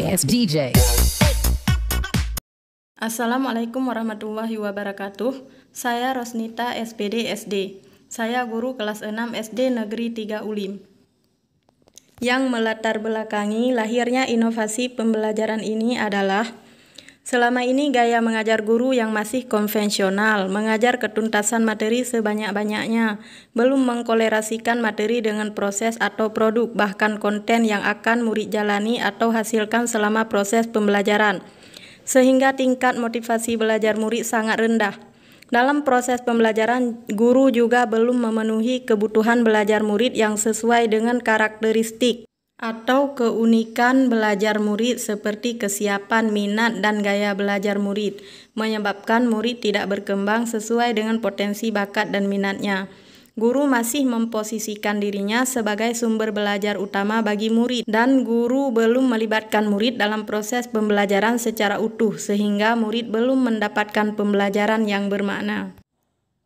as DJ. Assalamualaikum warahmatullahi wabarakatuh. Saya Rosnita SPD SD. Saya guru kelas 6 SD Negeri 3 Ulim. Yang melatar belakangi lahirnya inovasi pembelajaran ini adalah selama ini gaya mengajar guru yang masih konvensional, mengajar ketuntasan materi sebanyak-banyaknya, belum mengkolerasikan materi dengan proses atau produk, bahkan konten yang akan murid jalani atau hasilkan selama proses pembelajaran, sehingga tingkat motivasi belajar murid sangat rendah. Dalam proses pembelajaran, guru juga belum memenuhi kebutuhan belajar murid yang sesuai dengan karakteristik atau keunikan belajar murid seperti kesiapan, minat, dan gaya belajar murid, menyebabkan murid tidak berkembang sesuai dengan potensi bakat dan minatnya. Guru masih memposisikan dirinya sebagai sumber belajar utama bagi murid, dan guru belum melibatkan murid dalam proses pembelajaran secara utuh, sehingga murid belum mendapatkan pembelajaran yang bermakna.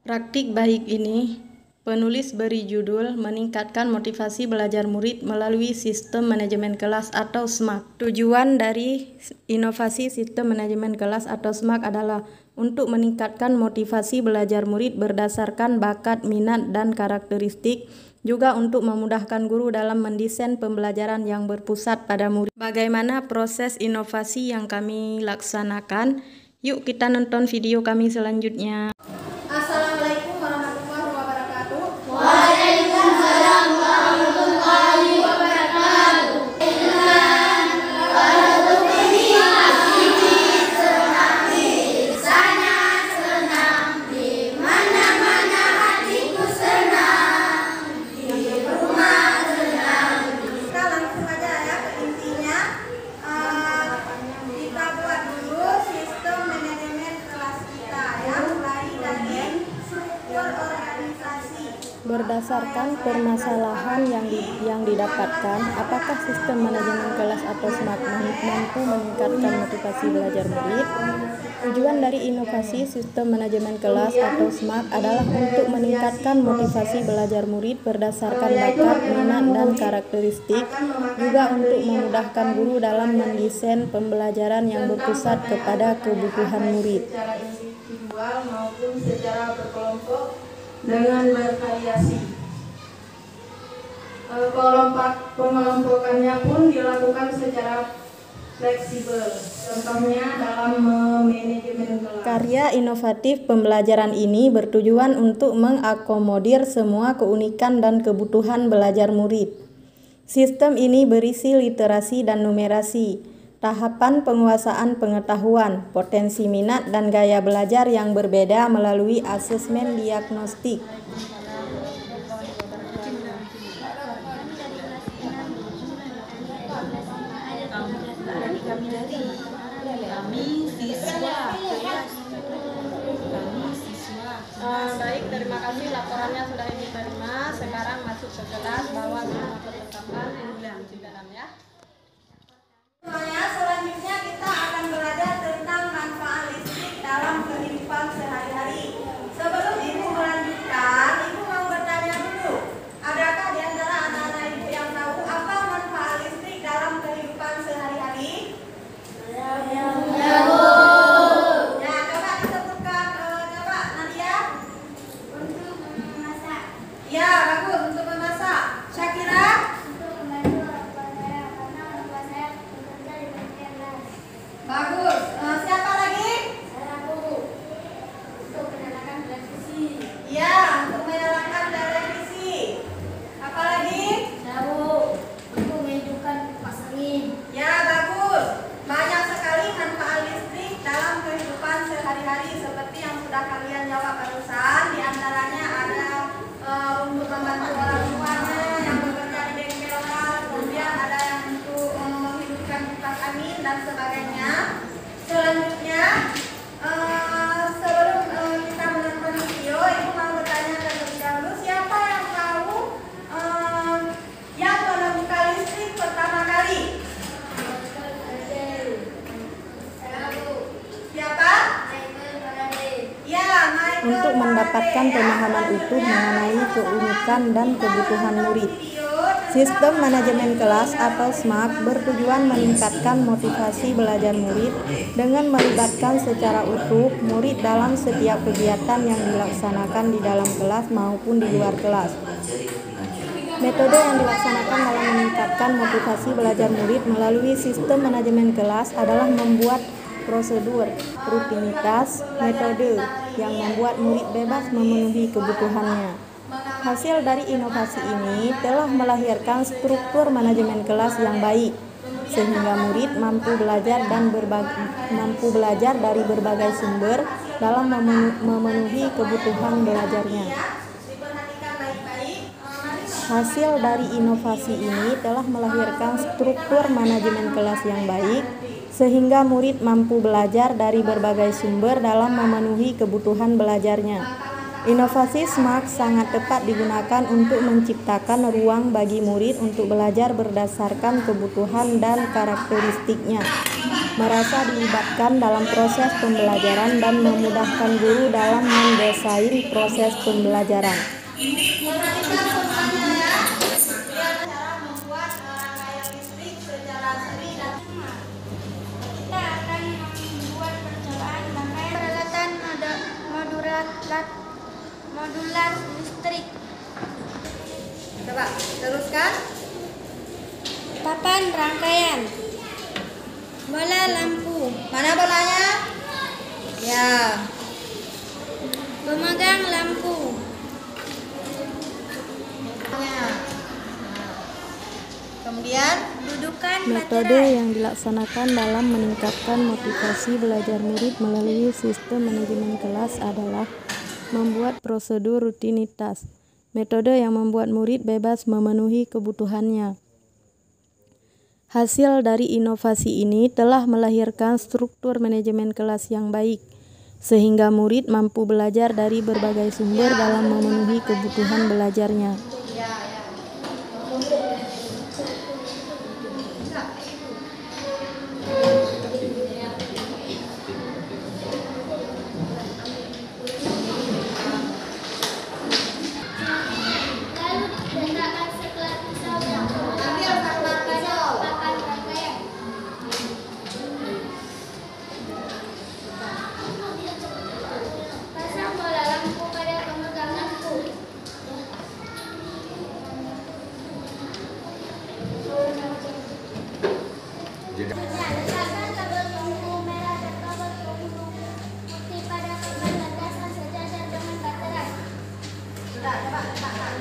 Praktik baik ini, penulis beri judul Meningkatkan Motivasi Belajar Murid Melalui Sistem Manajemen Kelas atau SMAK. Tujuan dari inovasi Sistem Manajemen Kelas atau SMAK adalah untuk meningkatkan motivasi belajar murid berdasarkan bakat, minat, dan karakteristik, juga untuk memudahkan guru dalam mendesain pembelajaran yang berpusat pada murid. Bagaimana proses inovasi yang kami laksanakan? Yuk kita nonton video kami selanjutnya. Assalamualaikum warahmatullahi wabarakatuh. Waalaikumsalam warahmatullahi wabarakatuh. Kita langsung aja ya ke intinya. Kita buat dulu sistem manajemen kelas kita ya, mulai dari struktur organisasi. Berdasarkan permasalahan yang didapatkan, apakah sistem manajemen kelas atau SMAK mampu meningkatkan motivasi belajar murid? Tujuan dari inovasi sistem manajemen kelas atau SMAK adalah untuk meningkatkan motivasi belajar murid berdasarkan bakat, minat, dan karakteristik, juga untuk memudahkan guru dalam mendesain pembelajaran yang berpusat kepada kebutuhan murid. Secara individual maupun secara berkelompok dengan bervariasi. Pengelompokannya pun dilakukan secara fleksibel. Contohnya dalam manajemen kelas. Karya inovatif pembelajaran ini bertujuan untuk mengakomodir semua keunikan dan kebutuhan belajar murid. Sistem ini berisi literasi dan numerasi, tahapan penguasaan pengetahuan, potensi minat, dan gaya belajar yang berbeda melalui asesmen diagnostik. Baik, terima kasih laporannya sudah diterima. Sekarang masuk ke kelas, bawa semua perlengkapan di dalam ya. Semuanya, selanjutnya kita akan belajar tentang manfaat listrik dalam kehidupan sehari-hari. Sebelum Ibu melanjutkan, Ibu mau bertanya dulu. Adakah di antara anak-anak Ibu yang tahu apa manfaat listrik dalam kehidupan sehari-hari? Ya, coba disebutkan. Coba Nadia. Untuk memasak, Ya, bagus, untuk memasak. Syakira? untuk membantu orang tua saya karena orang tua saya bekerja di bagian las. Bagus. Siapa lagi? Saya Bu, untuk menyalakan televisi. Ya, untuk menyalakan televisi. Apa lagi? Saya Bu, untuk menghidupkan kipas angin. Ya, bagus. Banyak sekali manfaat listrik dalam kehidupan sehari-hari seperti yang sudah kalian jawab barusan. Di antaranya ada untuk membantu orang tuanya yang bekerja di bengkel, kemudian ada yang untuk menghidupkan kipas angin dan sebagainya. Selanjutnya, sebelum kita menonton video, Ibu mau bertanya terlebih dahulu, siapa yang tahu yang menemukan listrik pertama kali? Saya Bu, Siapa? Michael Faraday. Ya, Michael. Untuk mendapatkan pemahaman utuh mengenai keunikan dan kebutuhan murid. Sistem manajemen kelas atau SMAK bertujuan meningkatkan motivasi belajar murid dengan melibatkan secara utuh murid dalam setiap kegiatan yang dilaksanakan di dalam kelas maupun di luar kelas. Metode yang dilaksanakan dalam meningkatkan motivasi belajar murid melalui sistem manajemen kelas adalah membuat prosedur, rutinitas, metode yang membuat murid bebas memenuhi kebutuhannya. Hasil dari inovasi ini telah melahirkan struktur manajemen kelas yang baik, sehingga murid mampu belajar dari berbagai sumber dalam memenuhi kebutuhan belajarnya. Hasil dari inovasi ini telah melahirkan struktur manajemen kelas yang baik, sehingga murid mampu belajar dari berbagai sumber dalam memenuhi kebutuhan belajarnya. Inovasi SMAK sangat tepat digunakan untuk menciptakan ruang bagi murid untuk belajar berdasarkan kebutuhan dan karakteristiknya, merasa dilibatkan dalam proses pembelajaran dan memudahkan guru dalam mendesain proses pembelajaran. Kita akan membuat percobaan rangkaian peralatan modular listrik. Coba teruskan. Papan rangkaian, bola lampu, Mana bolanya? Ya. pemegang lampu, Kemudian dudukan Metode baterai. yang dilaksanakan dalam meningkatkan motivasi belajar murid melalui sistem manajemen kelas adalah membuat prosedur rutinitas, metode yang membuat murid bebas memenuhi kebutuhannya. Hasil dari inovasi ini telah melahirkan struktur manajemen kelas yang baik, sehingga murid mampu belajar dari berbagai sumber dalam memenuhi kebutuhan belajarnya. Lalu letakkan sekelas pisau yang pada papan rangkaian. Pasang bola lampu pada pemegang lampu. Letakkan kabel penghubung merah dan kabel penghubung putih pada kabel landasan sejajar dengan baterai. sudah, coba letakkan.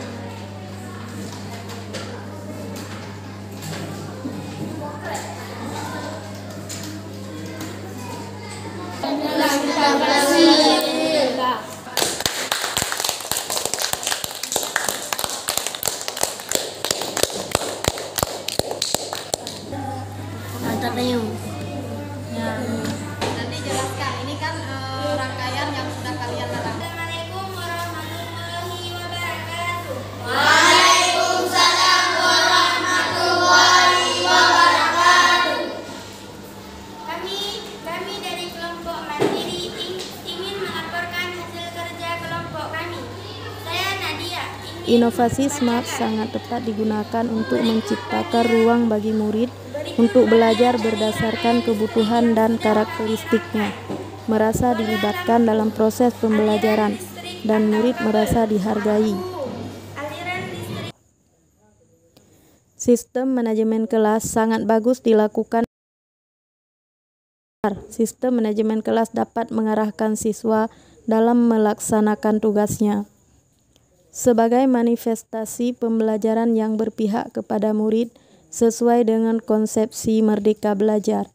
Ya. Nanti jelaskan. Ini kan rangkaian yang sudah kalian larang. Assalamualaikum warahmatullahi wabarakatuh. Kami dari kelompok mandiri ingin melaporkan hasil kerja kelompok kami. Saya Nadia. Inovasi SMAK sangat tepat digunakan untuk menciptakan ruang bagi murid untuk belajar berdasarkan kebutuhan dan karakteristiknya, merasa dilibatkan dalam proses pembelajaran, dan murid merasa dihargai. Aliran listrik. Sistem manajemen kelas sangat bagus dilakukan. Sistem manajemen kelas dapat mengarahkan siswa dalam melaksanakan tugasnya. Sebagai manifestasi pembelajaran yang berpihak kepada murid sesuai dengan konsepsi Merdeka Belajar.